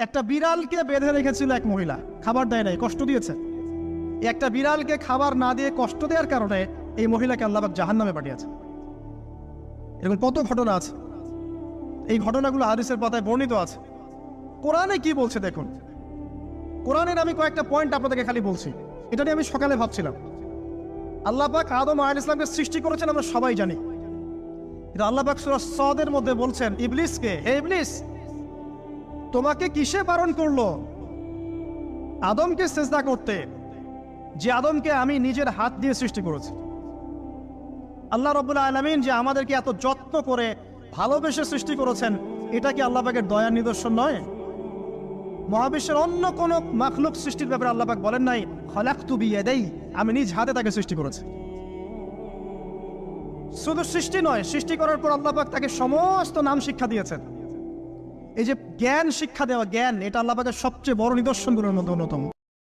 একটা বিড়ালকে বেঁধে রেখেছিল এক মহিলা, খাবার দেয় নাই, কষ্ট দিয়েছে। একটা বিড়ালকে খাবার না দিয়ে কষ্ট দেওয়ার কারণে এই মহিলাকে আল্লাহ পাক জাহান্নামে পাঠিয়েছে। এরকম কত ঘটনা আছে, এই ঘটনাগুলো হাদিসের পাতায় বর্ণিত আছে। কোরআনে কি বলছে দেখুন। কোরআনের আমি কয়েকটা পয়েন্ট আপনাদেরকে খালি বলছি, এটা নিয়ে আমি সকালে ভাবছিলাম। আল্লাহ পাক আদম আলাইহিস সালামকে সৃষ্টি করেছেন আমরা সবাই জানি, কিন্তু আল্লাহ পাক সূরা সদের মধ্যে বলছেন ইবলিসকে, হে ইবলিস, তোমাকে কিসে বারণ করলো আদমকে সিজদা করতে, যে আদমকে আমি নিজের হাত দিয়ে সৃষ্টি করেছি। আল্লাহ রাব্বুল আলামিন যে আমাদেরকে এত যত্ন করে ভালোবেসে সৃষ্টি করেছেন, এটা কি আল্লাহ পাকের দয়ার নিদর্শন নয়? মহাবিশ্বের অন্য কোন মাখলুক সৃষ্টির ব্যাপারে আল্লাহ পাক বলেন নাই খলাকতু বিয়াদাই, আমি নিজ হাতে তাকে সৃষ্টি করেছি। শুধু সৃষ্টি নয়, সৃষ্টি করার পর আল্লাহ পাক তাকে সমস্ত নাম শিক্ষা দিয়েছেন। এই যে জ্ঞান শিক্ষা দেওয়া, জ্ঞান, এটা আল্লাহ পাকের সবচেয়ে বড় নিদর্শনগুলোর মধ্যে অন্যতম।